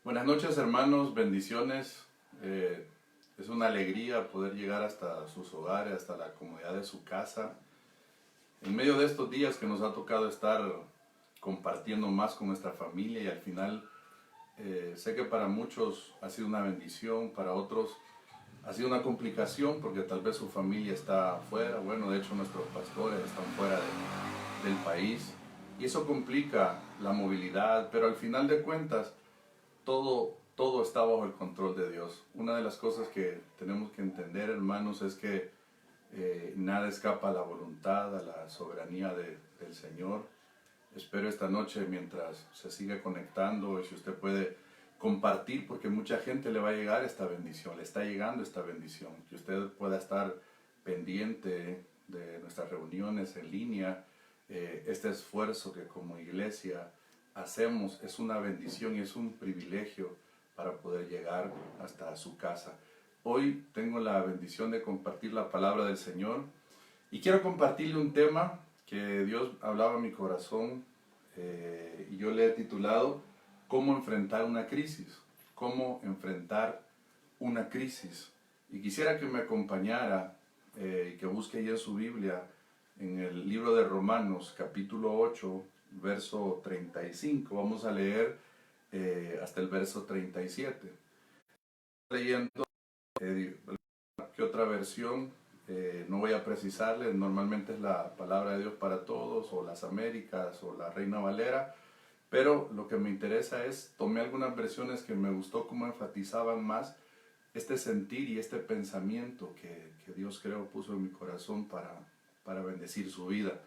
Buenas noches, hermanos, bendiciones. Es una alegría poder llegar hasta sus hogares, hasta la comodidad de su casa. En medio de estos días que nos ha tocado estar compartiendo más con nuestra familia y al final sé que para muchos ha sido una bendición, para otros ha sido una complicación porque tal vez su familia está afuera. Bueno, de hecho nuestros pastores están fuera del país y eso complica la movilidad, pero al final de cuentas todo está bajo el control de Dios. Una de las cosas que tenemos que entender, hermanos, es que nada escapa a la voluntad, a la soberanía del Señor. Espero esta noche, mientras se sigue conectando, y si usted puede compartir, porque mucha gente le va a llegar esta bendición, le está llegando esta bendición, que usted pueda estar pendiente de nuestras reuniones en línea. Este esfuerzo que como iglesia hacemos es una bendición y es un privilegio para poder llegar hasta su casa. Hoy tengo la bendición de compartir la palabra del Señor y quiero compartirle un tema que Dios hablaba a mi corazón y yo le he titulado ¿Cómo enfrentar una crisis? ¿Cómo enfrentar una crisis? Y quisiera que me acompañara y que busque ahí en su Biblia en el libro de Romanos capítulo 8 verso 35. Vamos a leer hasta el verso 37. Leyendo que otra versión, no voy a precisarles, normalmente es la palabra de Dios para todos, o las Américas, o la Reina Valera, pero lo que me interesa es, tomé algunas versiones que me gustó cómo enfatizaban más este sentir y este pensamiento que Dios creo puso en mi corazón para bendecir su vida.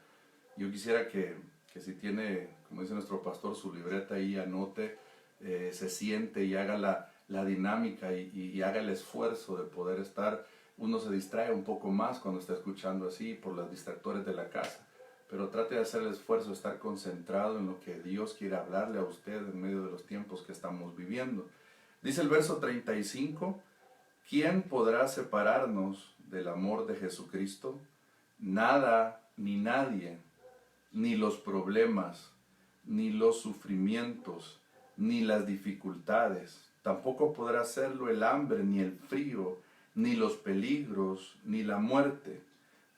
Yo quisiera que si tiene, como dice nuestro pastor, su libreta ahí, anote, se siente y haga la dinámica y haga el esfuerzo de poder estar. Uno se distrae un poco más cuando está escuchando así por los distractores de la casa, pero trate de hacer el esfuerzo de estar concentrado en lo que Dios quiere hablarle a usted en medio de los tiempos que estamos viviendo. Dice el verso 35, ¿quién podrá separarnos del amor de Jesucristo? Nada ni nadie, ni los problemas, ni los sufrimientos, ni las dificultades. Tampoco podrá hacerlo el hambre, ni el frío, ni los peligros, ni la muerte.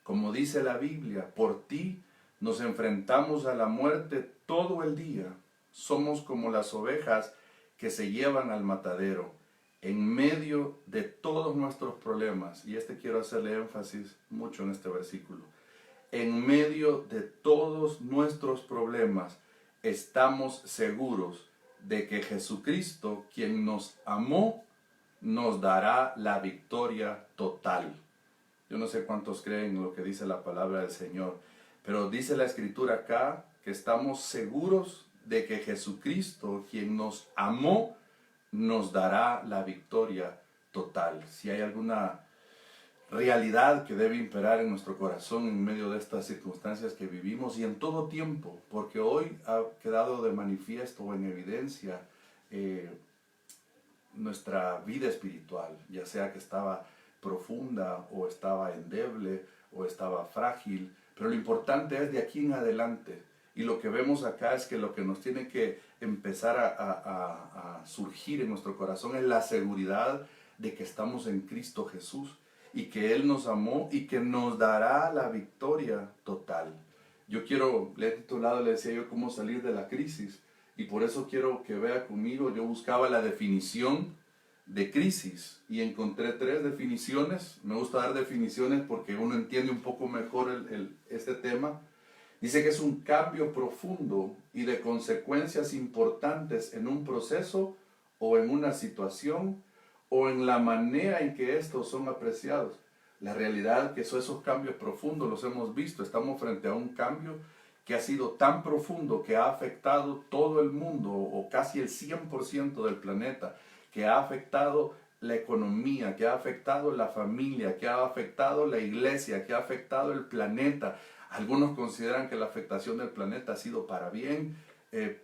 Como dice la Biblia, por ti nos enfrentamos a la muerte todo el día. Somos como las ovejas que se llevan al matadero. En medio de todos nuestros problemas, y quiero hacerle énfasis mucho en este versículo, en medio de todos nuestros problemas, estamos seguros de que Jesucristo, quien nos amó, nos dará la victoria total. Yo no sé cuántos creen en lo que dice la palabra del Señor, pero dice la Escritura acá que estamos seguros de que Jesucristo, quien nos amó, nos dará la victoria total. Si hay alguna realidad que debe imperar en nuestro corazón en medio de estas circunstancias que vivimos y en todo tiempo, porque hoy ha quedado de manifiesto o en evidencia nuestra vida espiritual, ya sea que estaba profunda o estaba endeble o estaba frágil, pero lo importante es de aquí en adelante. Y lo que vemos acá es que lo que nos tiene que empezar a surgir en nuestro corazón es la seguridad de que estamos en Cristo Jesús y que Él nos amó y que nos dará la victoria total. Le he titulado, le decía yo, cómo salir de la crisis, y por eso quiero que vea conmigo. Yo buscaba la definición de crisis y encontré 3 definiciones. Me gusta dar definiciones porque uno entiende un poco mejor este tema. Dice que es un cambio profundo y de consecuencias importantes en un proceso o en una situación o en la manera en que estos son apreciados. La realidad que esos cambios profundos los hemos visto. Estamos frente a un cambio que ha sido tan profundo que ha afectado todo el mundo o casi el 100% del planeta, que ha afectado la economía, que ha afectado la familia, que ha afectado la iglesia, que ha afectado el planeta. Algunos consideran que la afectación del planeta ha sido para bien,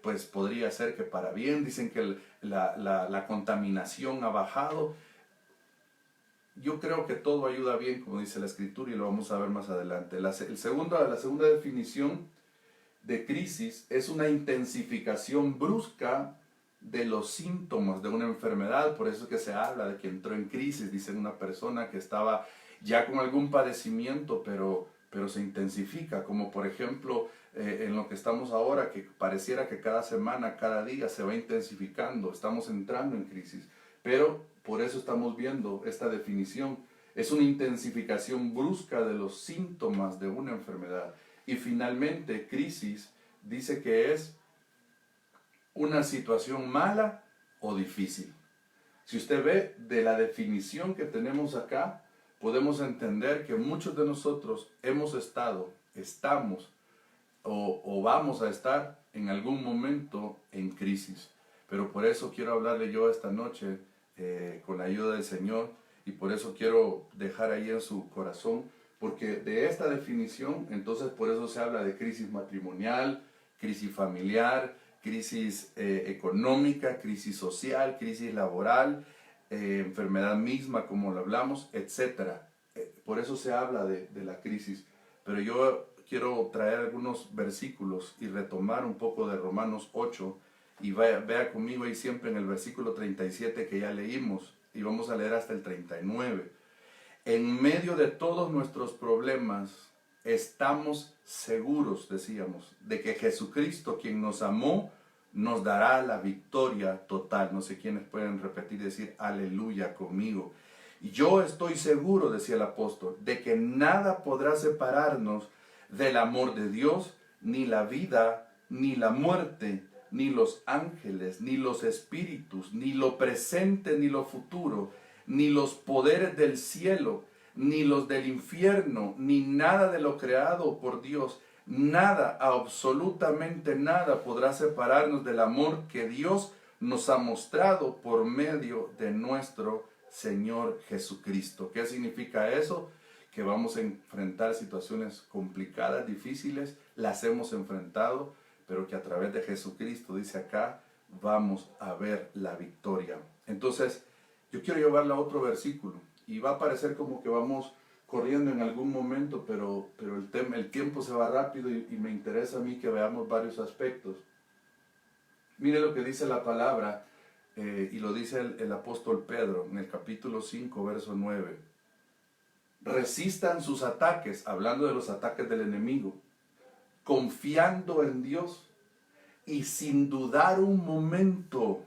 pues podría ser que para bien. Dicen que la contaminación ha bajado. Yo creo que todo ayuda bien, como dice la Escritura, y lo vamos a ver más adelante. La segunda definición de crisis es una intensificación brusca de los síntomas de una enfermedad. Por eso es que se habla de que entró en crisis, dice una persona que estaba ya con algún padecimiento, pero se intensifica, como por ejemplo en lo que estamos ahora, que pareciera que cada semana, cada día se va intensificando, estamos entrando en crisis. Pero por eso estamos viendo esta definición. Es una intensificación brusca de los síntomas de una enfermedad. Y finalmente, crisis dice que es una situación mala o difícil. Si usted ve de la definición que tenemos acá, podemos entender que muchos de nosotros hemos estado, estamos o vamos a estar en algún momento en crisis. Pero por eso quiero hablarle yo esta noche con la ayuda del Señor, y por eso quiero dejar ahí en su corazón, porque de esta definición, entonces por eso se habla de crisis matrimonial, crisis familiar, crisis económica, crisis social, crisis laboral, enfermedad misma, como lo hablamos, etc. Por eso se habla de la crisis. Pero yo quiero traer algunos versículos y retomar un poco de Romanos 8, y vea conmigo ahí siempre en el versículo 37 que ya leímos, y vamos a leer hasta el 39. En medio de todos nuestros problemas, estamos seguros, decíamos, de que Jesucristo, quien nos amó, nos dará la victoria total. No sé quiénes pueden repetir y decir aleluya conmigo. Y yo estoy seguro, decía el apóstol, de que nada podrá separarnos del amor de Dios, ni la vida, ni la muerte, ni los ángeles, ni los espíritus, ni lo presente, ni lo futuro, ni los poderes del cielo, ni los del infierno, ni nada de lo creado por Dios. Nada, absolutamente nada podrá separarnos del amor que Dios nos ha mostrado por medio de nuestro Señor Jesucristo. ¿Qué significa eso? Que vamos a enfrentar situaciones complicadas, difíciles, las hemos enfrentado, pero que a través de Jesucristo, dice acá, vamos a ver la victoria. Entonces, yo quiero llevarla a otro versículo, y va a parecer como que vamos corriendo en algún momento, pero el tiempo se va rápido, y me interesa a mí que veamos varios aspectos. Mire lo que dice la palabra, y lo dice el apóstol Pedro en el capítulo 5, verso 9. Resistan sus ataques, hablando de los ataques del enemigo, confiando en Dios y sin dudar un momento.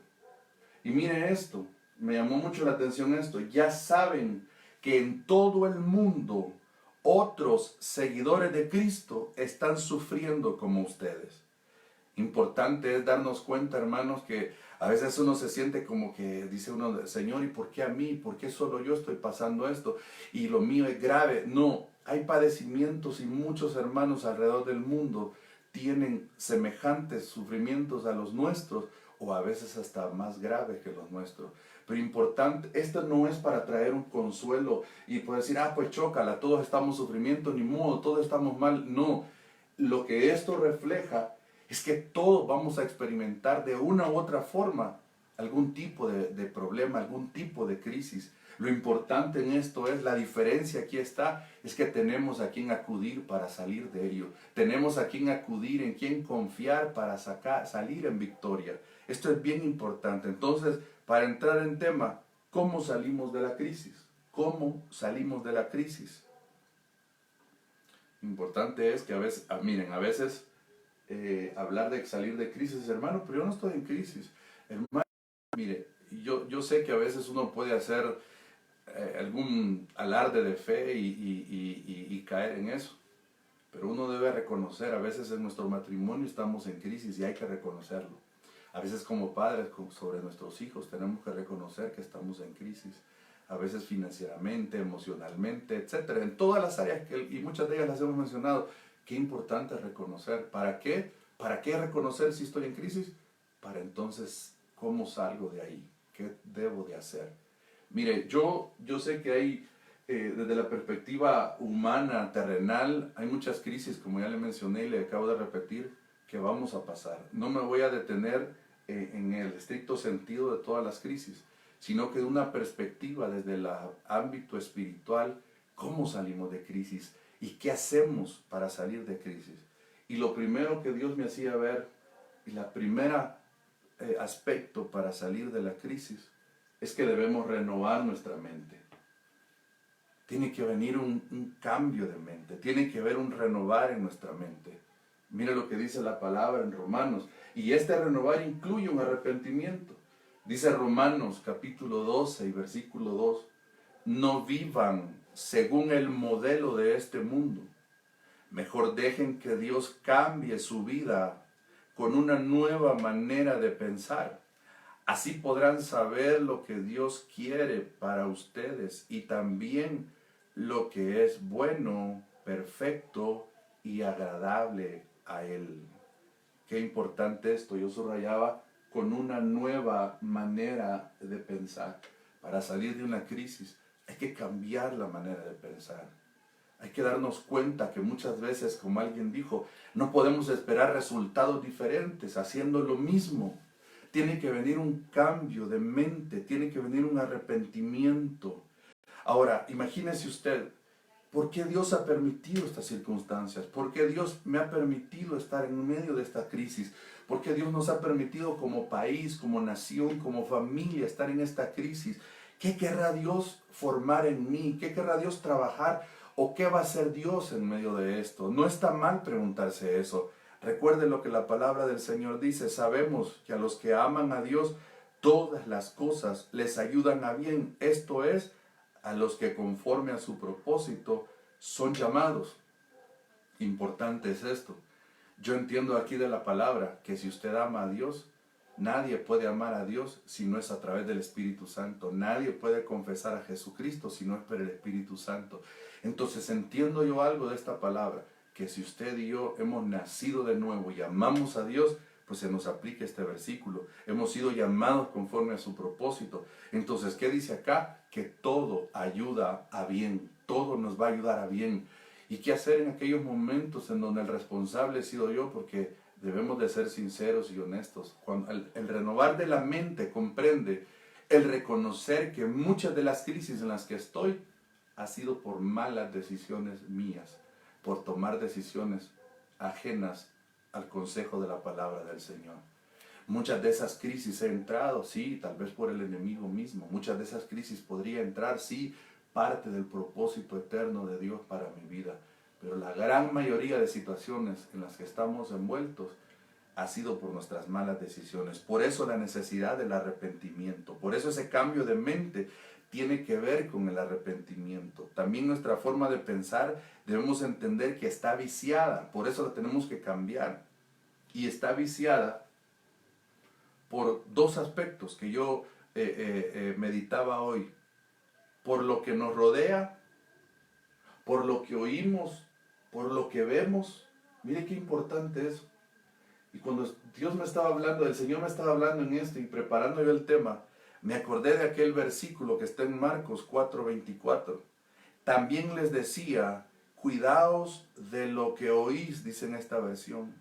Y mire esto, me llamó mucho la atención esto. Ya saben que en todo el mundo otros seguidores de Cristo están sufriendo como ustedes. Importante es darnos cuenta, hermanos, que a veces uno se siente como que dice uno, Señor, ¿y por qué a mí? ¿Por qué solo yo estoy pasando esto? Y lo mío es grave. No, hay padecimientos, y muchos hermanos alrededor del mundo tienen semejantes sufrimientos a los nuestros, o a veces hasta más graves que los nuestros. Pero importante, esto no es para traer un consuelo y poder decir, pues chócala, todos estamos sufriendo, ni modo, todos estamos mal. No, lo que esto refleja es que todos vamos a experimentar de una u otra forma algún tipo de problema, algún tipo de crisis. Lo importante en esto es, la diferencia aquí está, es que tenemos a quien acudir para salir de ello. Tenemos a quien acudir, en quien confiar para salir en victoria. Esto es bien importante. Entonces, para entrar en tema, ¿cómo salimos de la crisis? ¿Cómo salimos de la crisis? Importante es que a veces, miren, a veces hablar de salir de crisis, hermano, pero yo no estoy en crisis. Hermano, mire, yo sé que a veces uno puede hacer algún alarde de fe y caer en eso, pero uno debe reconocer, a veces en nuestro matrimonio estamos en crisis y hay que reconocerlo. A veces como padres, sobre nuestros hijos, tenemos que reconocer que estamos en crisis. A veces financieramente, emocionalmente, etcétera, en todas las áreas, y muchas de ellas las hemos mencionado. Qué importante es reconocer. ¿Para qué? ¿Para qué reconocer si estoy en crisis? Para entonces, ¿cómo salgo de ahí? ¿Qué debo de hacer? Mire, yo sé que hay, desde la perspectiva humana, terrenal, hay muchas crisis, como ya le mencioné y le acabo de repetir, que vamos a pasar. No me voy a detener en el estricto sentido de todas las crisis, sino que de una perspectiva desde el ámbito espiritual, ¿cómo salimos de crisis? ¿Y qué hacemos para salir de crisis? Y lo primero que Dios me hacía ver, y la primera aspecto para salir de la crisis es que debemos renovar nuestra mente. Tiene que venir un cambio de mente, tiene que haber un renovar en nuestra mente. Mire lo que dice la palabra en Romanos, y este renovar incluye un arrepentimiento. Dice Romanos capítulo 12 y versículo 2, no vivan según el modelo de este mundo. Mejor dejen que Dios cambie su vida con una nueva manera de pensar. Así podrán saber lo que Dios quiere para ustedes y también lo que es bueno, perfecto y agradable a Él. Qué importante esto, yo subrayaba, con una nueva manera de pensar. Para salir de una crisis hay que cambiar la manera de pensar. Hay que darnos cuenta que muchas veces, como alguien dijo, no podemos esperar resultados diferentes haciendo lo mismo. Tiene que venir un cambio de mente, tiene que venir un arrepentimiento. Ahora, imagínese usted, ¿por qué Dios ha permitido estas circunstancias? ¿Por qué Dios me ha permitido estar en medio de esta crisis? ¿Por qué Dios nos ha permitido como país, como nación, como familia estar en esta crisis? ¿Qué querrá Dios formar en mí? ¿Qué querrá Dios trabajar? ¿O qué va a hacer Dios en medio de esto? No está mal preguntarse eso. Recuerde lo que la palabra del Señor dice. Sabemos que a los que aman a Dios, todas las cosas les ayudan a bien. Esto es, a los que conforme a su propósito son llamados. Importante es esto. Yo entiendo aquí de la palabra que si usted ama a Dios, nadie puede amar a Dios si no es a través del Espíritu Santo. Nadie puede confesar a Jesucristo si no es por el Espíritu Santo. Entonces entiendo yo algo de esta palabra, que si usted y yo hemos nacido de nuevo y amamos a Dios, pues se nos aplica este versículo. Hemos sido llamados conforme a su propósito. Entonces, ¿qué dice acá? Que todo ayuda a bien, todo nos va a ayudar a bien. ¿Y qué hacer en aquellos momentos en donde el responsable he sido yo? Porque debemos de ser sinceros y honestos. Cuando el renovar de la mente comprende el reconocer que muchas de las crisis en las que estoy ha sido por malas decisiones mías, por tomar decisiones ajenas al consejo de la palabra del Señor. Muchas de esas crisis he entrado, sí, tal vez por el enemigo mismo. Muchas de esas crisis podría entrar, sí, parte del propósito eterno de Dios para mi vida. Pero la gran mayoría de situaciones en las que estamos envueltos ha sido por nuestras malas decisiones. Por eso la necesidad del arrepentimiento. Por eso ese cambio de mente tiene que ver con el arrepentimiento. También nuestra forma de pensar debemos entender que está viciada. Por eso la tenemos que cambiar. Y está viciada por dos aspectos que yo meditaba hoy. Por lo que nos rodea, por lo que oímos, por lo que vemos. Mire qué importante eso. Y cuando Dios me estaba hablando, el Señor me estaba hablando en esto y preparando yo el tema, me acordé de aquel versículo que está en Marcos 4:24. También les decía, cuidaos de lo que oís, dice en esta versión.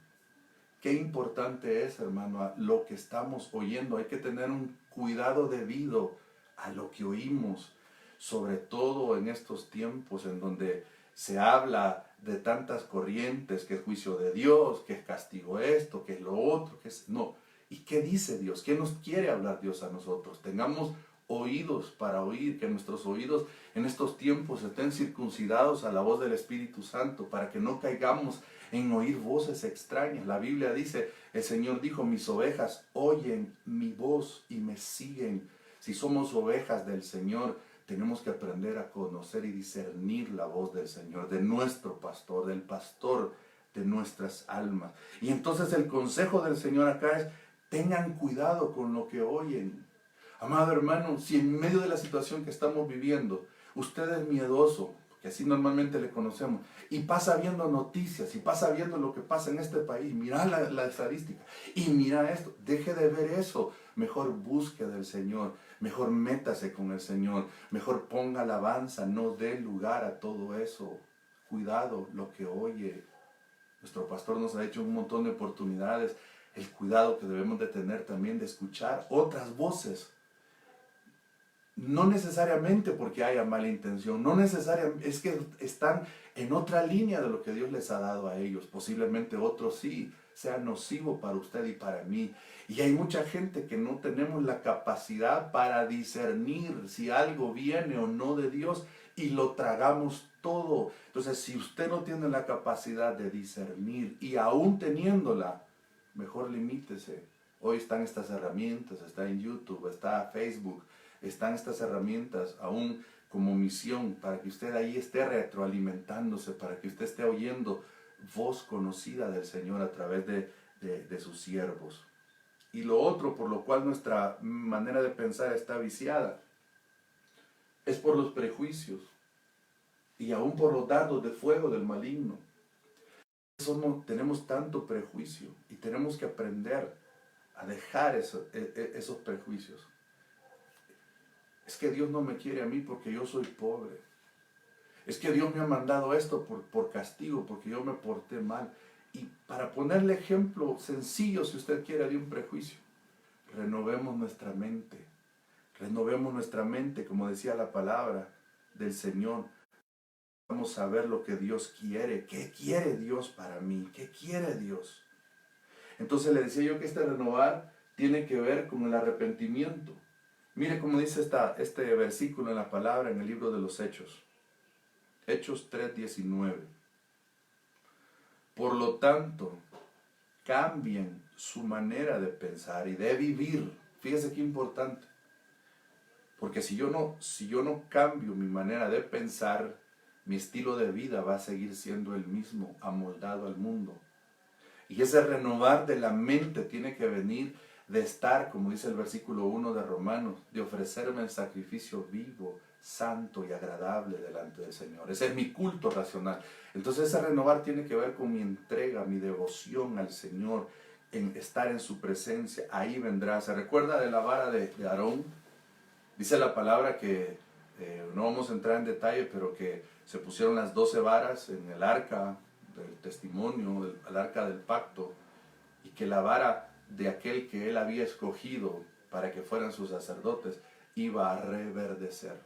Qué importante es, hermano, lo que estamos oyendo. Hay que tener un cuidado debido a lo que oímos, sobre todo en estos tiempos en donde se habla de tantas corrientes, que es juicio de Dios, que es castigo esto, que es lo otro, que es... No. ¿Y qué dice Dios? ¿Qué nos quiere hablar Dios a nosotros? Tengamos oídos para oír, que nuestros oídos en estos tiempos estén circuncidados a la voz del Espíritu Santo, para que no caigamos en oír voces extrañas. La Biblia dice, el Señor dijo, mis ovejas oyen mi voz y me siguen. Si somos ovejas del Señor, tenemos que aprender a conocer y discernir la voz del Señor, de nuestro pastor, del pastor de nuestras almas. Y entonces el consejo del Señor acá es, tengan cuidado con lo que oyen. Amado hermano, si en medio de la situación que estamos viviendo, usted es miedoso, que así normalmente le conocemos, y pasa viendo noticias, y pasa viendo lo que pasa en este país, mira la estadística, y mira esto, deje de ver eso, mejor busque del Señor, mejor métase con el Señor, mejor ponga alabanza, no dé lugar a todo eso. Cuidado lo que oye. Nuestro pastor nos ha hecho un montón de oportunidades, el cuidado que debemos de tener también de escuchar otras voces. No necesariamente porque haya mala intención, no necesariamente, es que están en otra línea de lo que Dios les ha dado a ellos. Posiblemente otros sí sea nocivo para usted y para mí. Y hay mucha gente que no tenemos la capacidad para discernir si algo viene o no de Dios y lo tragamos todo. Entonces, si usted no tiene la capacidad de discernir y aún teniéndola, mejor limítese. Hoy están estas herramientas, está en YouTube, está Facebook, están estas herramientas aún como misión para que usted ahí esté retroalimentándose, para que usted esté oyendo voz conocida del Señor a través de sus siervos. Y lo otro por lo cual nuestra manera de pensar está viciada es por los prejuicios y aún por los dardos de fuego del maligno. Tenemos tanto prejuicio y tenemos que aprender a dejar esos prejuicios. Es que Dios no me quiere a mí porque yo soy pobre. Es que Dios me ha mandado esto por castigo, porque yo me porté mal. Y para ponerle ejemplo sencillo, si usted quiere, de un prejuicio, renovemos nuestra mente. Renovemos nuestra mente, como decía la palabra del Señor. Vamos a ver lo que Dios quiere. ¿Qué quiere Dios para mí? ¿Qué quiere Dios? Entonces le decía yo que este renovar tiene que ver con el arrepentimiento. Mire cómo dice este versículo en la palabra en el libro de los Hechos. Hechos 3:19. Por lo tanto, cambien su manera de pensar y de vivir. Fíjese qué importante. Porque si yo no cambio mi manera de pensar, mi estilo de vida va a seguir siendo el mismo, amoldado al mundo. Y ese renovar de la mente tiene que venir de estar, como dice el versículo 1 de Romanos, de ofrecerme el sacrificio vivo, santo y agradable delante del Señor. Ese es mi culto racional. Entonces ese renovar tiene que ver con mi entrega, mi devoción al Señor, en estar en su presencia. Ahí vendrá. ¿Se recuerda de la vara de Aarón? Dice la palabra que, no vamos a entrar en detalle, pero que se pusieron las 12 varas en el arca del testimonio, el arca del pacto, y que la vara de aquel que él había escogido para que fueran sus sacerdotes iba a reverdecer.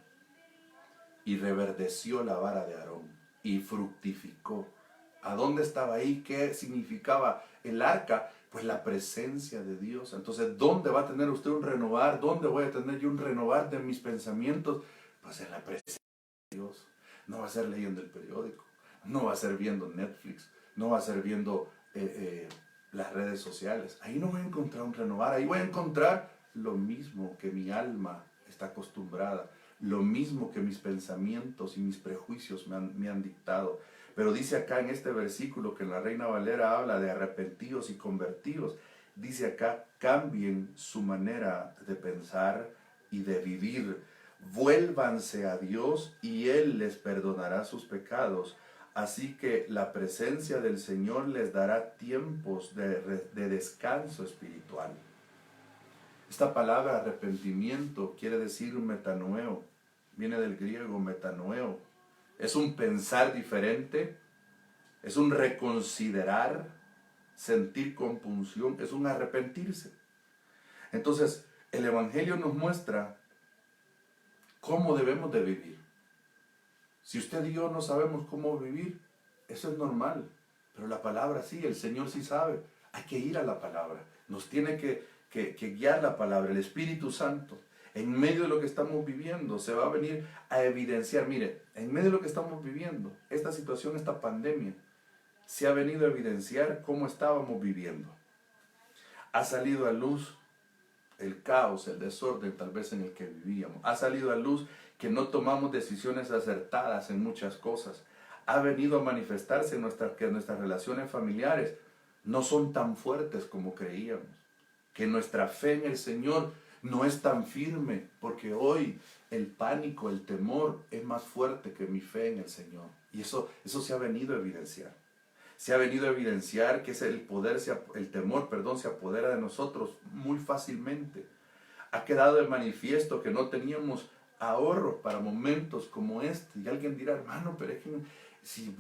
Y reverdeció la vara de Aarón y fructificó. ¿A dónde estaba ahí? ¿Qué significaba el arca? Pues la presencia de Dios. Entonces, ¿dónde va a tener usted un renovar? ¿Dónde voy a tener yo un renovar de mis pensamientos? Pues en la presencia de Dios. No va a ser leyendo el periódico, no va a ser viendo Netflix, no va a ser viendo las redes sociales. Ahí no voy a encontrar un renovar, ahí voy a encontrar lo mismo que mi alma está acostumbrada, lo mismo que mis pensamientos y mis prejuicios me han dictado. Pero dice acá en este versículo que en la Reina Valera habla de arrepentidos y convertidos. Dice acá, cambien su manera de pensar y de vivir. Vuélvanse a Dios y Él les perdonará sus pecados. Así que la presencia del Señor les dará tiempos de descanso espiritual. Esta palabra arrepentimiento quiere decir metanoeo. Viene del griego metanoeo. Es un pensar diferente, es un reconsiderar, sentir compunción, es un arrepentirse. Entonces, el Evangelio nos muestra cómo debemos de vivir. Si usted y yo no sabemos cómo vivir, eso es normal. Pero la palabra sí, el Señor sí sabe. Hay que ir a la palabra. Nos tiene que guiar la palabra, el Espíritu Santo. En medio de lo que estamos viviendo, se va a venir a evidenciar. Mire, en medio de lo que estamos viviendo, esta situación, esta pandemia, se ha venido a evidenciar cómo estábamos viviendo. Ha salido a luz el caos, el desorden tal vez en el que vivíamos. Ha salido a luz que no tomamos decisiones acertadas en muchas cosas. Ha venido a manifestarse que nuestras relaciones familiares no son tan fuertes como creíamos. Que nuestra fe en el Señor no es tan firme, porque hoy el pánico, el temor es más fuerte que mi fe en el Señor. Y eso se ha venido a evidenciar. Se ha venido a evidenciar que el temor se apodera de nosotros muy fácilmente. Ha quedado de manifiesto que no teníamos ahorros para momentos como este. Y alguien dirá, hermano, pero es que si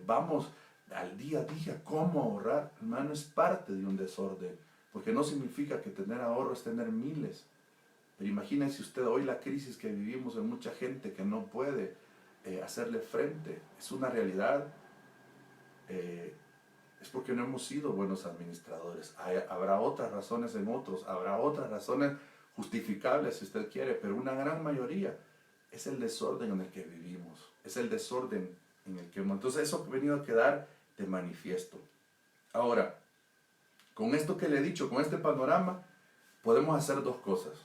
vamos al día a día, ¿cómo ahorrar? Hermano, es parte de un desorden. Porque no significa que tener ahorro es tener miles. Pero imagínense usted hoy la crisis que vivimos en mucha gente que no puede hacerle frente. Es una realidad. es porque no hemos sido buenos administradores. Habrá otras razones en otros, habrá otras razones justificables si usted quiere, pero una gran mayoría es el desorden en el que vivimos, es el desorden en el que hemos. Entonces eso ha venido a quedar de manifiesto. Ahora, con esto que le he dicho, con este panorama, podemos hacer dos cosas.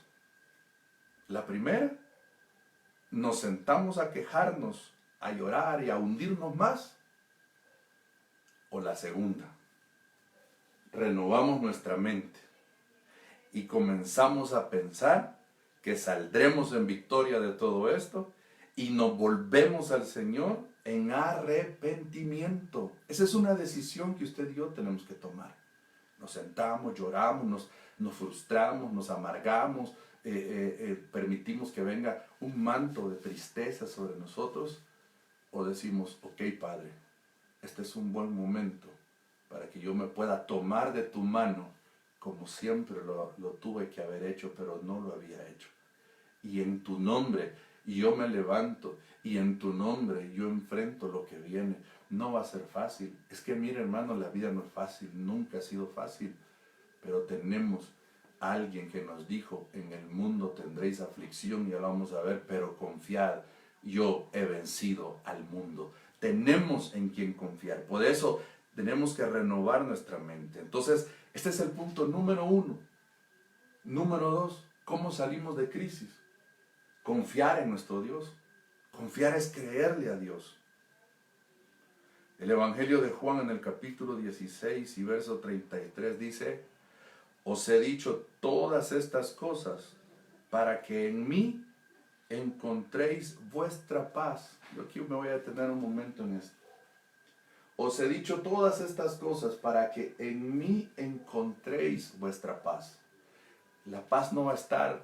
La primera, nos sentamos a quejarnos, a llorar y a hundirnos más. O la segunda, renovamos nuestra mente y comenzamos a pensar que saldremos en victoria de todo esto y nos volvemos al Señor en arrepentimiento. Esa es una decisión que usted y yo tenemos que tomar. Nos sentamos, lloramos, nos frustramos, nos amargamos, permitimos que venga un manto de tristeza sobre nosotros, o decimos, ok, Padre, este es un buen momento para que yo me pueda tomar de tu mano como siempre lo tuve que haber hecho, pero no lo había hecho. Y en tu nombre yo me levanto, y en tu nombre yo enfrento lo que viene. No va a ser fácil. Es que mire, hermano, la vida no es fácil, nunca ha sido fácil, pero tenemos a alguien que nos dijo, en el mundo tendréis aflicción, y ya lo vamos a ver, pero confiad, yo he vencido al mundo. Tenemos en quien confiar. Por eso tenemos que renovar nuestra mente. Entonces, este es el punto número 1. Número 2, ¿cómo salimos de crisis? Confiar en nuestro Dios. Confiar es creerle a Dios. El Evangelio de Juan en el capítulo 16 y verso 33 dice, os he dicho todas estas cosas para que en mí encontréis vuestra paz. Yo aquí me voy a detener un momento en esto. Os he dicho todas estas cosas para que en mí encontréis vuestra paz. La paz no va a estar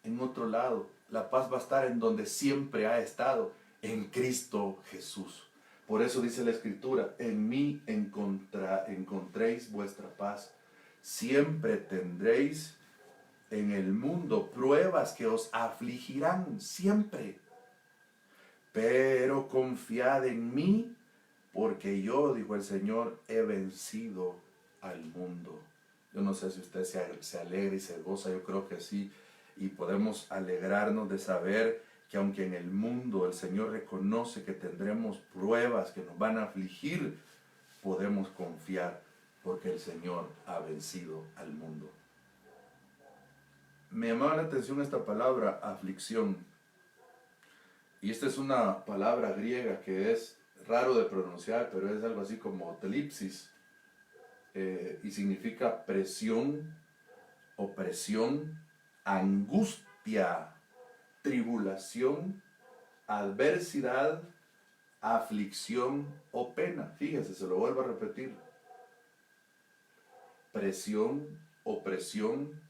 en otro lado. La paz va a estar en donde siempre ha estado, en Cristo Jesús. Por eso dice la Escritura, en mí encontréis vuestra paz. Siempre tendréis en el mundo pruebas que os afligirán, siempre. Pero confiad en mí, porque yo, dijo el Señor, he vencido al mundo. Yo no sé si usted se alegra y se goza, yo creo que sí. Y podemos alegrarnos de saber que aunque en el mundo el Señor reconoce que tendremos pruebas que nos van a afligir, podemos confiar porque el Señor ha vencido al mundo. Me llamaba la atención esta palabra, aflicción. Y esta es una palabra griega que es raro de pronunciar, pero es algo así como telipsis. Y significa presión, opresión, angustia, tribulación, adversidad, aflicción o pena. Fíjese, se lo vuelvo a repetir. Presión, opresión,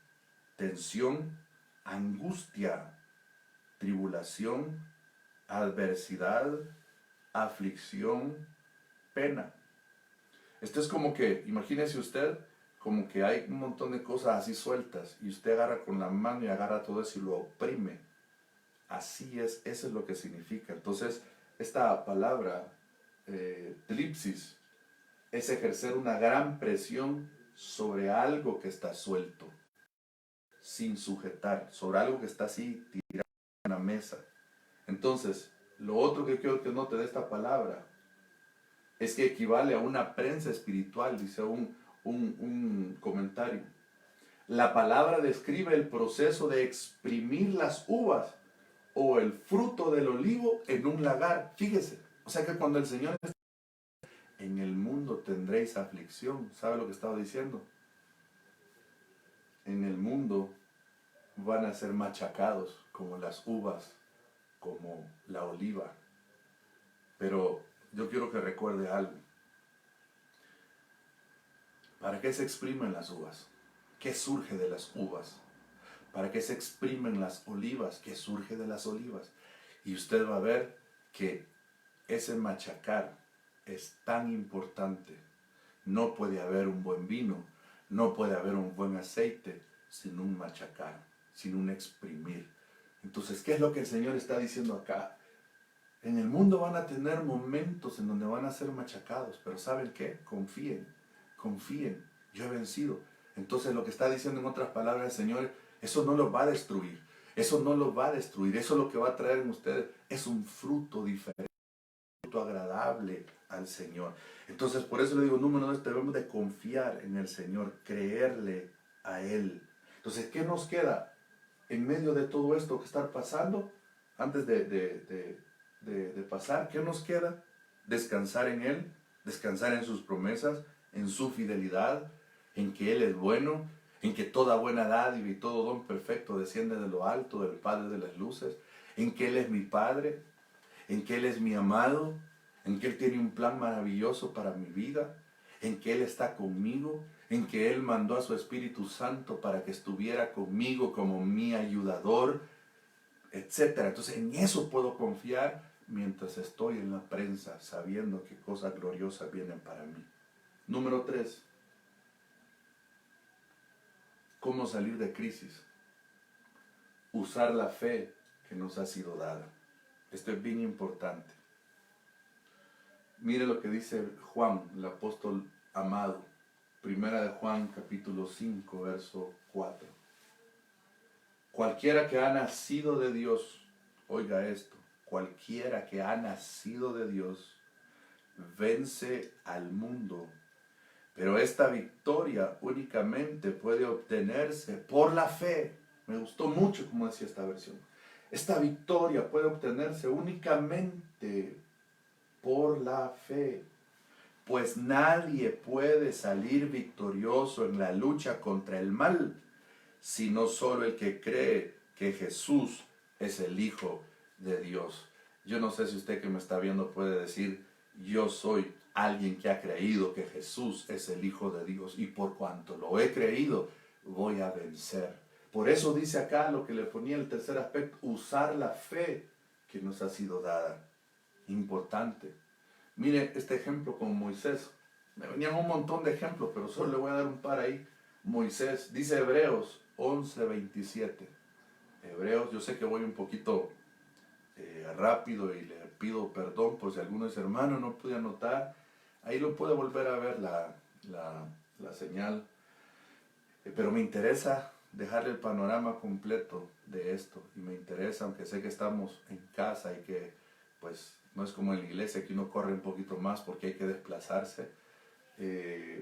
tensión, angustia, tribulación, adversidad, aflicción, pena. Esto es como que, imagínese usted, como que hay un montón de cosas así sueltas y usted agarra con la mano y agarra todo eso y lo oprime. Así es, eso es lo que significa. Entonces, esta palabra, telipsis, es ejercer una gran presión sobre algo que está suelto, sin sujetar, sobre algo que está así tirado en la mesa. Entonces, lo otro que quiero que note de esta palabra es que equivale a una prensa espiritual, dice un comentario. La palabra describe el proceso de exprimir las uvas o el fruto del olivo en un lagar. Fíjese, o sea que cuando el Señor está en el mundo tendréis aflicción, ¿sabe lo que estaba diciendo? En el mundo van a ser machacados como las uvas, como la oliva. Pero yo quiero que recuerde algo. ¿Para qué se exprimen las uvas? ¿Qué surge de las uvas? ¿Para qué se exprimen las olivas? ¿Qué surge de las olivas? Y usted va a ver que ese machacar es tan importante. No puede haber un buen vino, no puede haber un buen aceite sin un machacar, sin un exprimir. Entonces, ¿qué es lo que el Señor está diciendo acá? En el mundo van a tener momentos en donde van a ser machacados, pero ¿saben qué? Confíen, confíen, yo he vencido. Entonces lo que está diciendo en otras palabras el Señor, eso no los va a destruir, eso no los va a destruir, eso lo que va a traer en ustedes es un fruto diferente, un fruto agradable al Señor. Entonces por eso le digo, número 2, debemos de confiar en el Señor, creerle a Él. Entonces, ¿qué nos queda en medio de todo esto que está pasando? Antes de pasar, ¿qué nos queda? Descansar en Él, descansar en sus promesas, en su fidelidad, en que Él es bueno, en que toda buena dádiva y todo don perfecto desciende de lo alto del Padre de las luces, en que Él es mi Padre, en que Él es mi amado, en que Él tiene un plan maravilloso para mi vida, en que Él está conmigo, en que Él mandó a su Espíritu Santo para que estuviera conmigo como mi ayudador, etcétera. Entonces en eso puedo confiar mientras estoy en la prensa, sabiendo que cosas gloriosas vienen para mí. Número 3. ¿Cómo salir de crisis? Usar la fe que nos ha sido dada. Esto es bien importante. Mire lo que dice Juan, el apóstol amado. Primera de Juan, capítulo 5, verso 4. Cualquiera que ha nacido de Dios, oiga esto, cualquiera que ha nacido de Dios, vence al mundo. Pero esta victoria únicamente puede obtenerse por la fe. Me gustó mucho como decía esta versión. Esta victoria puede obtenerse únicamente por la fe. Pues nadie puede salir victorioso en la lucha contra el mal, sino solo el que cree que Jesús es el Hijo de Dios. Yo no sé si usted que me está viendo puede decir, yo soy alguien que ha creído que Jesús es el Hijo de Dios y por cuanto lo he creído, voy a vencer. Por eso dice acá lo que le ponía el tercer aspecto, usar la fe que nos ha sido dada. Importante. Mire este ejemplo con Moisés. Me venían un montón de ejemplos, pero solo le voy a dar un par ahí. Moisés, dice Hebreos 11:27. Hebreos, yo sé que voy un poquito rápido y le pido perdón por si algunos hermanos no pude anotar. Ahí lo puede volver a ver la señal. Pero me interesa dejarle el panorama completo de esto. Y me interesa, aunque sé que estamos en casa y que pues no es como en la iglesia que uno corre un poquito más porque hay que desplazarse.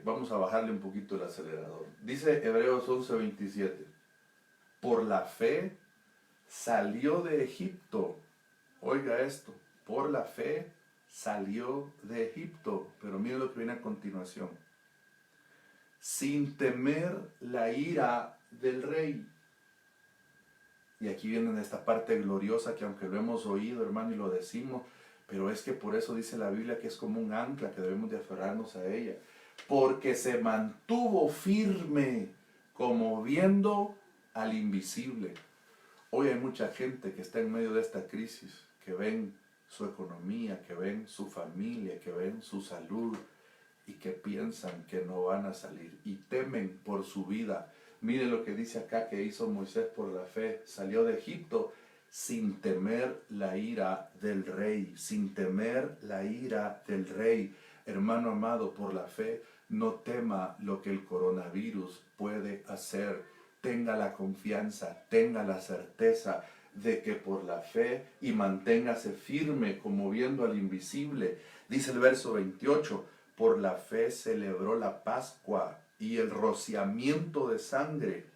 Vamos a bajarle un poquito el acelerador. Dice Hebreos 11:27. Por la fe salió de Egipto. Oiga esto. Por la fe salió de Egipto. Pero mire lo que viene a continuación. Sin temer la ira del rey. Y aquí viene esta parte gloriosa que aunque lo hemos oído, hermano, y lo decimos, pero es que por eso dice la Biblia que es como un ancla que debemos de aferrarnos a ella. Porque se mantuvo firme como viendo al invisible. Hoy hay mucha gente que está en medio de esta crisis, que ven su economía, que ven su familia, que ven su salud y que piensan que no van a salir y temen por su vida. Mire lo que dice acá que hizo Moisés por la fe. Salió de Egipto sin temer la ira del rey, sin temer la ira del rey. Hermano amado, por la fe, no tema lo que el coronavirus puede hacer. Tenga la confianza, tenga la certeza de que por la fe y manténgase firme como viendo al invisible. Dice el verso 28, por la fe celebró la Pascua y el rociamiento de sangre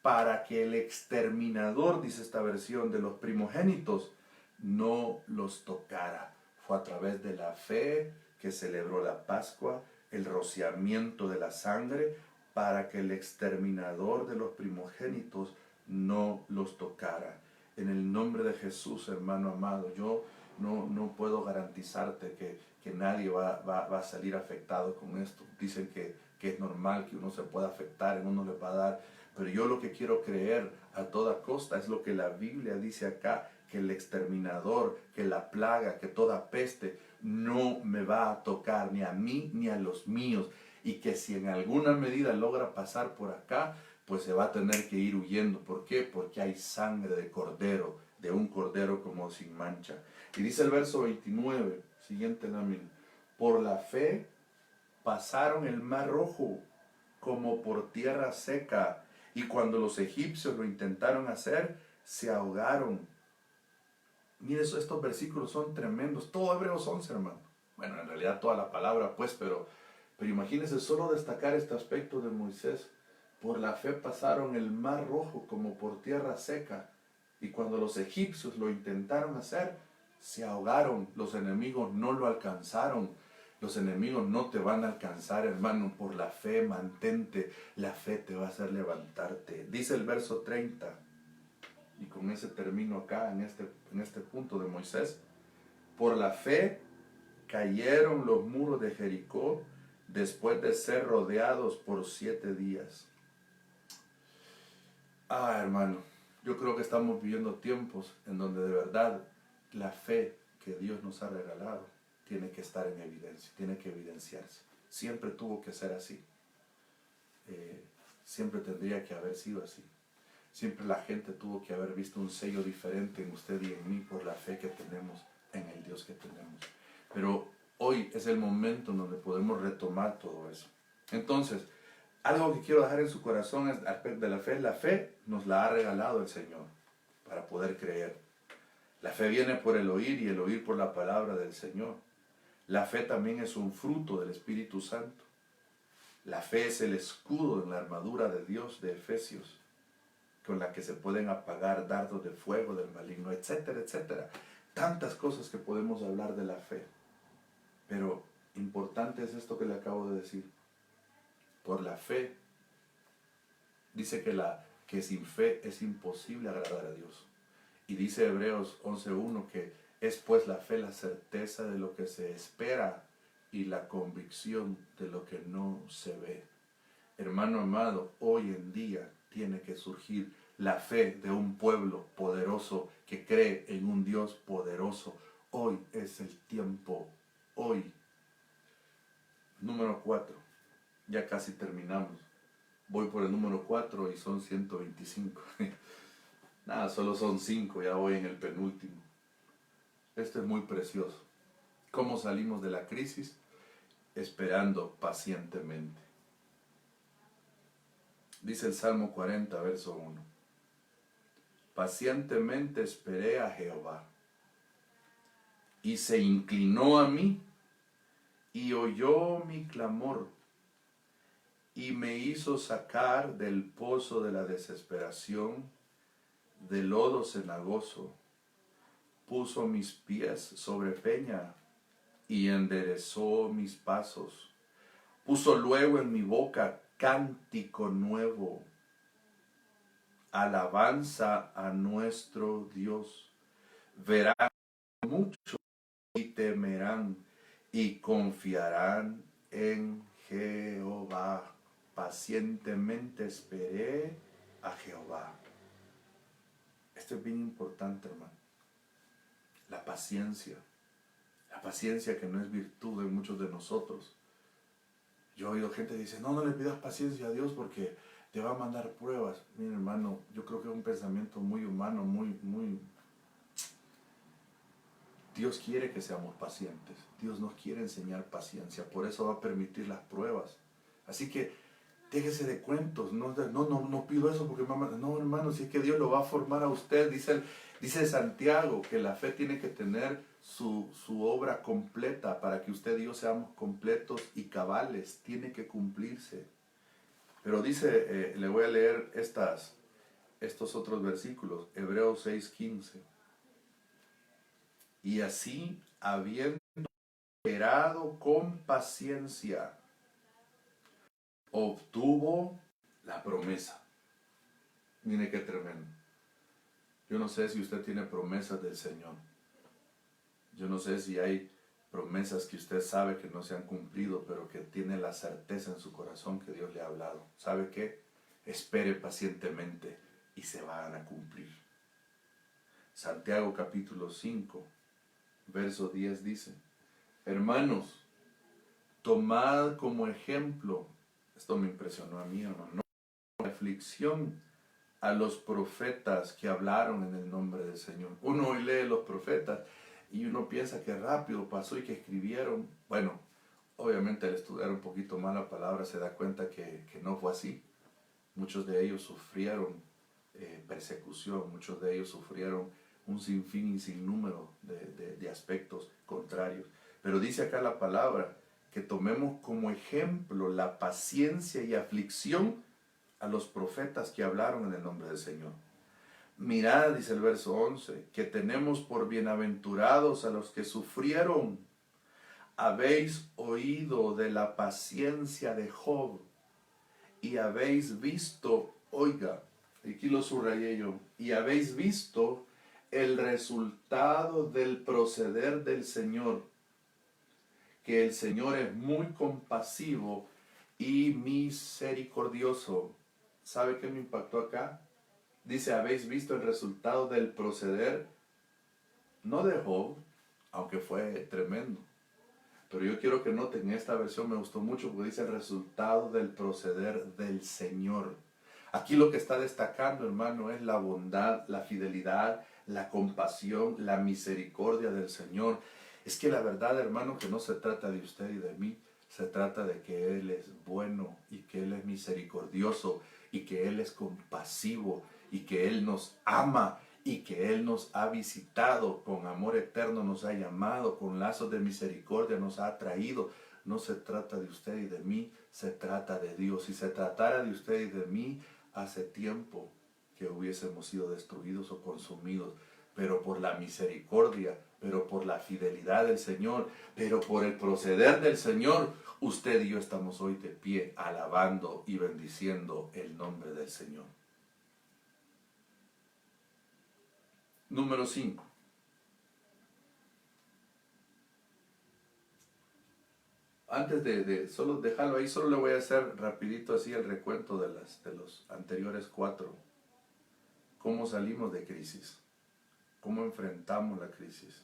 para que el exterminador, dice esta versión, de los primogénitos, no los tocara. Fue a través de la fe que celebró la Pascua, el rociamiento de la sangre, para que el exterminador de los primogénitos no los tocara. En el nombre de Jesús, hermano amado, yo no puedo garantizarte que nadie va a salir afectado con esto. Dicen que es normal que uno se pueda afectar, en uno le va a dar. Pero yo lo que quiero creer a toda costa es lo que la Biblia dice acá, que el exterminador, que la plaga, que toda peste no me va a tocar ni a mí ni a los míos. Y que si en alguna medida logra pasar por acá, pues se va a tener que ir huyendo. ¿Por qué? Porque hay sangre de cordero de un cordero como sin mancha. Y dice el verso 29, siguiente lámina, por la fe pasaron el mar rojo como por tierra seca, y cuando los egipcios lo intentaron hacer, se ahogaron. Mire, estos versículos son tremendos, todo Hebreos 11, hermano. Bueno, en realidad toda la palabra, pues, pero imagínense solo destacar este aspecto de Moisés. Por la fe pasaron el mar rojo como por tierra seca, y cuando los egipcios lo intentaron hacer, se ahogaron. Los enemigos no lo alcanzaron. Los enemigos no te van a alcanzar, hermano. Por la fe, mantente. La fe te va a hacer levantarte. Dice el verso 30, y con ese termino acá, en este punto de Moisés. Por la fe cayeron los muros de Jericó después de ser rodeados por 7 días. Hermano, yo creo que estamos viviendo tiempos en donde de verdad la fe que Dios nos ha regalado tiene que estar en evidencia, tiene que evidenciarse. Siempre tuvo que ser así. Siempre tendría que haber sido así. Siempre la gente tuvo que haber visto un sello diferente en usted y en mí por la fe que tenemos en el Dios que tenemos. Pero hoy es el momento en donde podemos retomar todo eso. Entonces, algo que quiero dejar en su corazón es aspecto de la fe. La fe nos la ha regalado el Señor para poder creer. La fe viene por el oír y el oír por la palabra del Señor. La fe también es un fruto del Espíritu Santo. La fe es el escudo en la armadura de Dios de Efesios, con la que se pueden apagar dardos de fuego del maligno, etcétera, etcétera. Tantas cosas que podemos hablar de la fe. Pero importante es esto que le acabo de decir. Por la fe, dice que sin fe es imposible agradar a Dios. Y dice Hebreos 11:1 que es pues la fe la certeza de lo que se espera y la convicción de lo que no se ve. Hermano amado, hoy en día tiene que surgir la fe de un pueblo poderoso que cree en un Dios poderoso. Hoy es el tiempo, hoy. Número 4, ya casi terminamos. Voy por el número 4 y son 125. Nada, solo son 5, ya voy en el penúltimo. Este es muy precioso. ¿Cómo salimos de la crisis? Esperando pacientemente. Dice el Salmo 40, verso 1. Pacientemente esperé a Jehová, y se inclinó a mí, y oyó mi clamor, y me hizo sacar del pozo de la desesperación, del lodo cenagoso. Puso mis pies sobre peña, y enderezó mis pasos. Puso luego en mi boca cántico nuevo, alabanza a nuestro Dios. Verán mucho y temerán y confiarán en Jehová. Pacientemente esperé a Jehová. Esto es bien importante, hermano. La paciencia. La paciencia que no es virtud en muchos de nosotros. Yo he oído gente que dice, no le pidas paciencia a Dios porque te va a mandar pruebas. Mira, hermano, yo creo que es un pensamiento muy humano, muy... Dios quiere que seamos pacientes. Dios nos quiere enseñar paciencia. Por eso va a permitir las pruebas. Así que déjese de cuentos. No pido eso porque mamá... No, hermano, si es que Dios lo va a formar a usted. Dice Santiago que la fe tiene que tener su obra completa para que usted y yo seamos completos y cabales. Tiene que cumplirse. Pero dice, le voy a leer estos otros versículos. Hebreos 6:15. Y así, habiendo esperado con paciencia, obtuvo la promesa. Mire qué tremendo. Yo no sé si usted tiene promesas del Señor. Yo no sé si hay promesas que usted sabe que no se han cumplido, pero que tiene la certeza en su corazón que Dios le ha hablado. ¿Sabe qué? Espere pacientemente y se van a cumplir. Santiago capítulo 5, verso 10 dice, hermanos, tomad como ejemplo, esto me impresionó a mí, hermano, la aflicción a los profetas que hablaron en el nombre del Señor. Uno hoy lee los profetas y uno piensa que rápido pasó y que escribieron. Bueno, obviamente al estudiar un poquito más la palabra se da cuenta que no fue así. Muchos de ellos sufrieron persecución, muchos de ellos sufrieron un sinfín y sinnúmero de aspectos contrarios. Pero dice acá la palabra que tomemos como ejemplo la paciencia y aflicción a los profetas que hablaron en el nombre del Señor. Mirad, dice el verso 11, que tenemos por bienaventurados a los que sufrieron. Habéis oído de la paciencia de Job y habéis visto, oiga, aquí lo subrayé yo, y habéis visto el resultado del proceder del Señor, que el Señor es muy compasivo y misericordioso. ¿Sabe qué me impactó acá? Dice, habéis visto el resultado del proceder, no de Job, aunque fue tremendo. Pero yo quiero que noten, esta versión me gustó mucho porque dice el resultado del proceder del Señor. Aquí lo que está destacando, hermano, es la bondad, la fidelidad, la compasión, la misericordia del Señor. Es que la verdad, hermano, que no se trata de usted y de mí, se trata de que Él es bueno y que Él es misericordioso y que Él es compasivo y que Él nos ama y que Él nos ha visitado con amor eterno, nos ha llamado con lazos de misericordia, nos ha traído. No se trata de usted y de mí, se trata de Dios. Si se tratara de usted y de mí, hace tiempo que hubiésemos sido destruidos o consumidos, pero por la misericordia, pero por la fidelidad del Señor, pero por el proceder del Señor, usted y yo estamos hoy de pie, alabando y bendiciendo el nombre del Señor. Número 5. Antes de solo dejarlo ahí, solo le voy a hacer rapidito así el recuento de los anteriores 4. ¿Cómo salimos de crisis? ¿Cómo enfrentamos la crisis?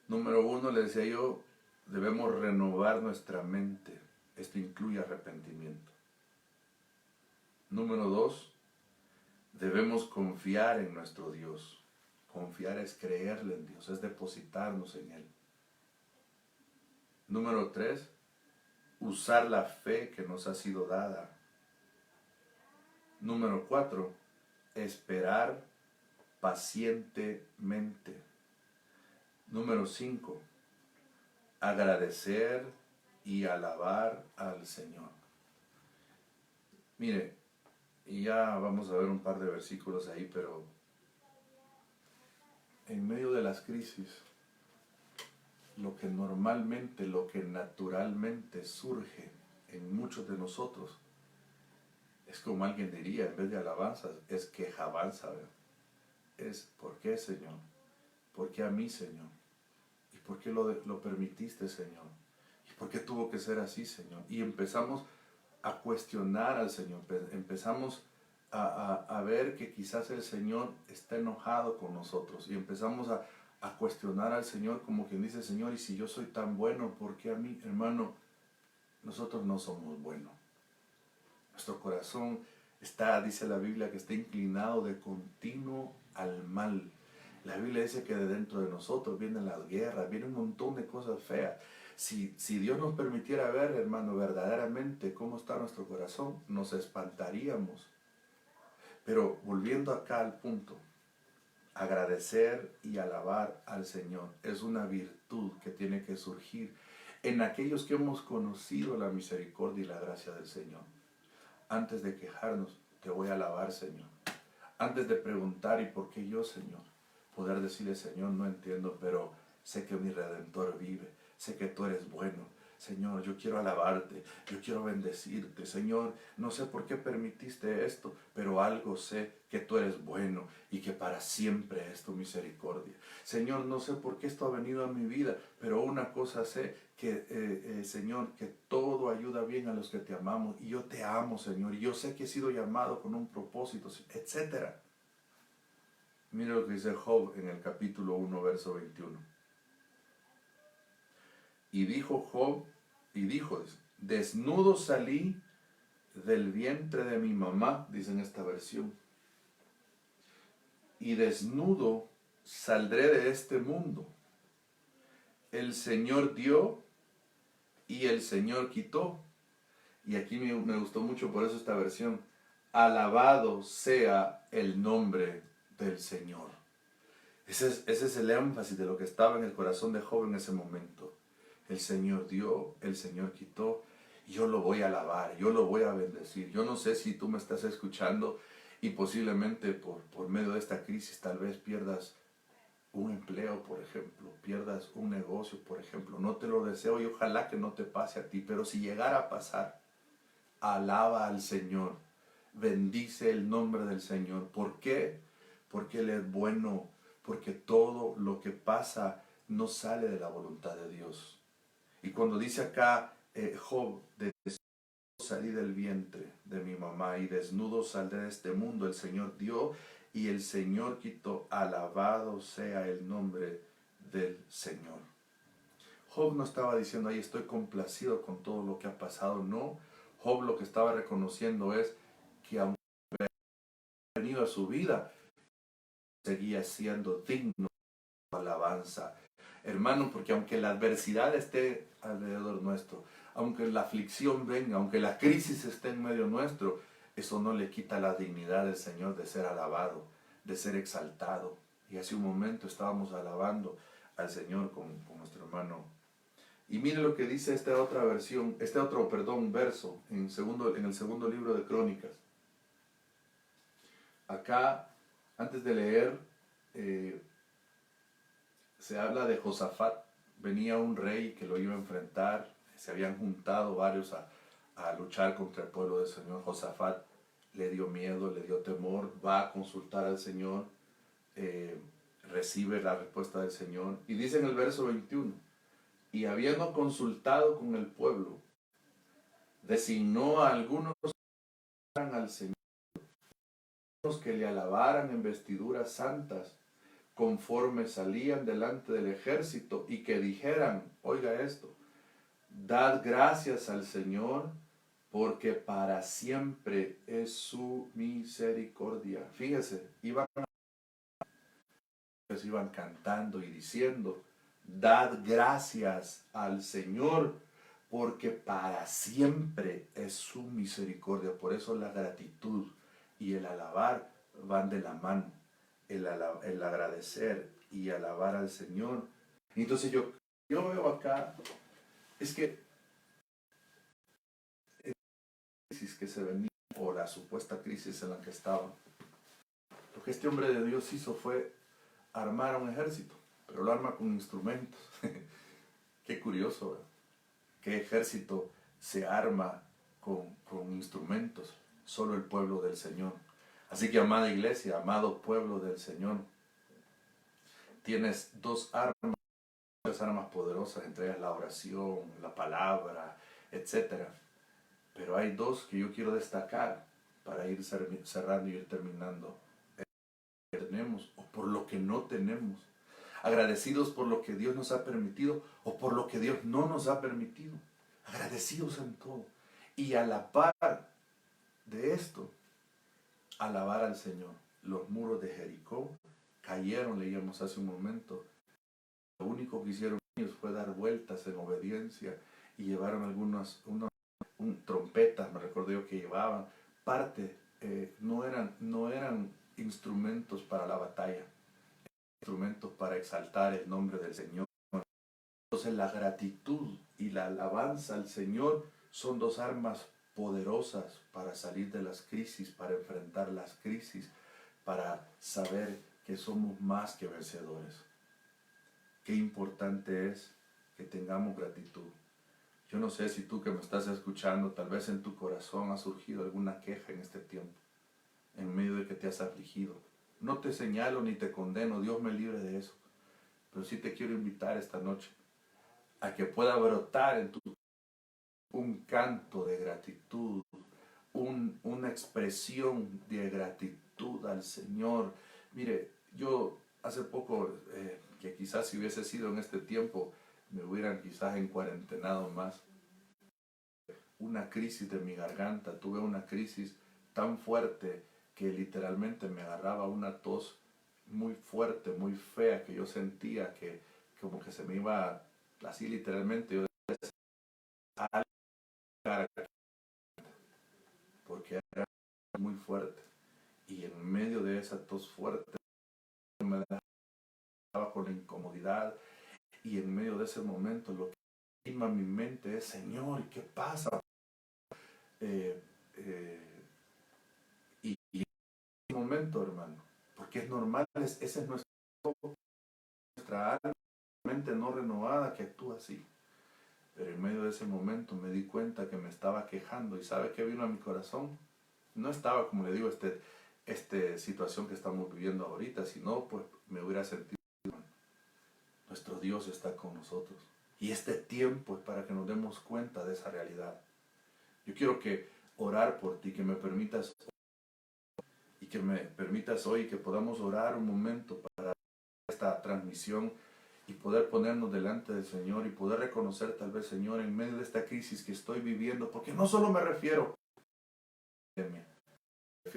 Número 1, le decía yo, debemos renovar nuestra mente. Esto incluye arrepentimiento. Número 2, debemos confiar en nuestro Dios. Confiar es creerle en Dios, es depositarnos en Él. Número 3, usar la fe que nos ha sido dada. Número 4, esperar pacientemente. Número 5, agradecer y alabar al Señor. Mire, y ya vamos a ver un par de versículos ahí, pero en medio de las crisis, lo que normalmente, lo que naturalmente surge en muchos de nosotros, es como alguien diría, en vez de alabanzas, es quejabanza, ¿verdad? Es, ¿por qué, Señor? ¿Por qué a mí, Señor? ¿Y por qué lo permitiste, Señor? ¿Y por qué tuvo que ser así, Señor? Y empezamos a cuestionar al Señor, empezamos a ver que quizás el Señor está enojado con nosotros y empezamos a cuestionar al Señor como quien dice, Señor, y si yo soy tan bueno, ¿por qué a mí? Hermano, nosotros no somos buenos. Nuestro corazón está, dice la Biblia, que está inclinado de continuo al mal. La Biblia dice que de dentro de nosotros vienen las guerras, viene un montón de cosas feas. Si Dios nos permitiera ver, hermano, verdaderamente cómo está nuestro corazón, nos espantaríamos. Pero volviendo acá al punto, agradecer y alabar al Señor es una virtud que tiene que surgir en aquellos que hemos conocido la misericordia y la gracia del Señor. Antes de quejarnos, te voy a alabar, Señor. Antes de preguntar, ¿y por qué yo, Señor? Poder decirle, Señor, no entiendo, pero sé que mi Redentor vive. Sé que tú eres bueno. Señor, yo quiero alabarte, yo quiero bendecirte. Señor, no sé por qué permitiste esto, pero algo sé, que tú eres bueno y que para siempre es tu misericordia. Señor, no sé por qué esto ha venido a mi vida, pero una cosa sé, que Señor, que todo ayuda bien a los que te amamos. Y yo te amo, Señor, y yo sé que he sido llamado con un propósito, etc. Mira lo que dice Job en el capítulo 1, verso 21. Y dijo Job, desnudo salí del vientre de mi mamá, dice en esta versión. y desnudo saldré de este mundo. El Señor dio y el Señor quitó. Y aquí me gustó mucho por eso esta versión. Alabado sea el nombre del Señor. Ese es el énfasis de lo que estaba en el corazón de Job en ese momento. El Señor dio, el Señor quitó. Y yo lo voy a alabar, yo lo voy a bendecir. Yo no sé si tú me estás escuchando y posiblemente por medio de esta crisis tal vez pierdas un empleo, por ejemplo, pierdas un negocio, por ejemplo. No te lo deseo y ojalá que no te pase a ti, pero si llegara a pasar, alaba al Señor, bendice el nombre del Señor. ¿Por qué? Porque Él es bueno, porque todo lo que pasa no sale de la voluntad de Dios. Y cuando dice acá Job, salí del vientre de mi mamá y desnudo saldré de este mundo, el Señor dio y el Señor quitó, alabado sea el nombre del Señor. Job no estaba diciendo, ahí estoy complacido con todo lo que ha pasado, no. Job lo que estaba reconociendo es que aunque ha venido a su vida, seguía siendo digno de alabanza. Hermano, porque aunque la adversidad esté alrededor nuestro, aunque la aflicción venga, aunque la crisis esté en medio nuestro, eso no le quita la dignidad del Señor de ser alabado, de ser exaltado. Y hace un momento estábamos alabando al Señor con nuestro hermano. Y mire lo que dice esta otra versión, verso en el segundo libro de Crónicas. Acá, antes de leer, se habla de Josafat. Venía un rey que lo iba a enfrentar, se habían juntado varios a luchar contra el pueblo del Señor. Josafat le dio miedo, le dio temor, va a consultar al Señor, recibe la respuesta del Señor. Y dice en el verso 21, y habiendo consultado con el pueblo, designó a algunos al Señor, que le alabaran en vestiduras santas, conforme salían delante del ejército, y que dijeran, oiga esto, dad gracias al Señor, porque para siempre es su misericordia. Fíjese, iban cantando y diciendo, dad gracias al Señor, porque para siempre es su misericordia. Por eso la gratitud y el alabar van de la mano. El agradecer y alabar al Señor. Entonces yo veo acá, es que la crisis que se venía, o la supuesta crisis en la que estaba, lo que este hombre de Dios hizo fue armar a un ejército, pero lo arma con instrumentos. Qué curioso, ¿verdad? ¿Qué ejército se arma con instrumentos? Solo el pueblo del Señor. Así que, amada iglesia, amado pueblo del Señor, tienes dos armas poderosas, entre ellas la oración, la palabra, etc. Pero hay dos que yo quiero destacar para ir cerrando y ir terminando. Que tenemos o por lo que no tenemos. Agradecidos por lo que Dios nos ha permitido o por lo que Dios no nos ha permitido. Agradecidos en todo. Y a la par de esto, alabar al Señor. Los muros de Jericó cayeron, leíamos hace un momento. Lo único que hicieron ellos fue dar vueltas en obediencia y llevaron algunas trompetas, me recuerdo yo que llevaban. Parte, no eran instrumentos para la batalla, instrumentos para exaltar el nombre del Señor. Entonces la gratitud y la alabanza al Señor son dos armas poderosas para salir de las crisis, para enfrentar las crisis, para saber que somos más que vencedores. Qué importante es que tengamos gratitud. Yo no sé si tú que me estás escuchando, tal vez en tu corazón ha surgido alguna queja en este tiempo, en medio de que te has afligido. No te señalo ni te condeno, Dios me libre de eso. Pero sí te quiero invitar esta noche a que pueda brotar en tu un canto de gratitud, una expresión de gratitud al Señor. Mire, yo hace poco, que quizás si hubiese sido en este tiempo, me hubieran quizás encuarentenado más. Una crisis de mi garganta, tuve una crisis tan fuerte que literalmente me agarraba una tos muy fuerte, muy fea, que yo sentía que como que se me iba así literalmente, yo decía, porque era muy fuerte. Y en medio de esa tos fuerte me dejaba con la incomodidad, y en medio de ese momento lo que anima mi mente es, Señor, ¿qué pasa? Eh, eh, y en ese momento, hermano, porque es normal, ese es nuestra alma, mente no renovada que actúa así. Pero en medio de ese momento me di cuenta que me estaba quejando, y ¿sabe qué vino a mi corazón? No estaba, como le digo, esta situación que estamos viviendo ahorita, sino pues me hubiera sentido, nuestro Dios está con nosotros. Y este tiempo es para que nos demos cuenta de esa realidad. Yo quiero orar por ti, que me permitas hoy que podamos orar un momento para esta transmisión y poder ponernos delante del Señor y poder reconocer tal vez, Señor, en medio de esta crisis que estoy viviendo, porque no solo me refiero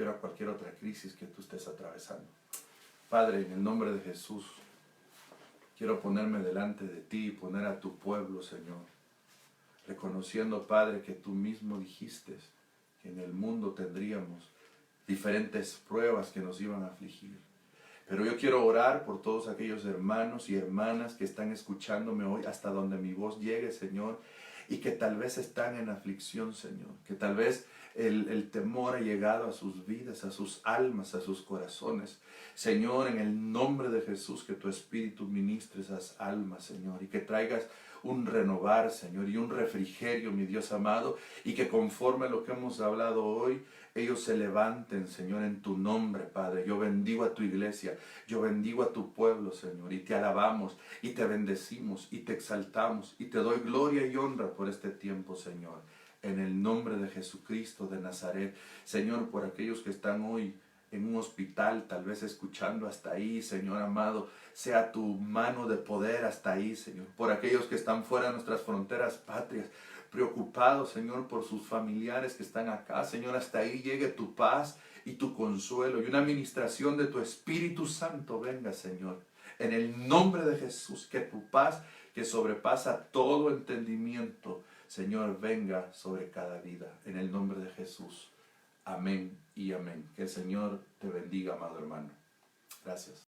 a cualquier otra crisis que tú estés atravesando. Padre, en el nombre de Jesús, quiero ponerme delante de ti y poner a tu pueblo, Señor, reconociendo, Padre, que tú mismo dijiste que en el mundo tendríamos diferentes pruebas que nos iban a afligir. Pero yo quiero orar por todos aquellos hermanos y hermanas que están escuchándome hoy hasta donde mi voz llegue, Señor, y que tal vez están en aflicción, Señor, que tal vez el temor ha llegado a sus vidas, a sus almas, a sus corazones. Señor, en el nombre de Jesús, que tu Espíritu ministre esas almas, Señor, y que traigas un renovar, Señor, y un refrigerio, mi Dios amado, y que conforme a lo que hemos hablado hoy, ellos se levanten, Señor, en tu nombre, Padre. Yo bendigo a tu iglesia, yo bendigo a tu pueblo, Señor, y te alabamos, y te bendecimos, y te exaltamos, y te doy gloria y honra por este tiempo, Señor. En el nombre de Jesucristo de Nazaret, Señor, por aquellos que están hoy en un hospital, tal vez escuchando hasta ahí, Señor amado, sea tu mano de poder hasta ahí, Señor. Por aquellos que están fuera de nuestras fronteras patrias, preocupados, Señor, por sus familiares que están acá, Señor, hasta ahí llegue tu paz y tu consuelo y una administración de tu Espíritu Santo venga, Señor. En el nombre de Jesús, que tu paz, que sobrepasa todo entendimiento, Señor, venga sobre cada vida. En el nombre de Jesús. Amén y amén. Que el Señor te bendiga, amado hermano. Gracias.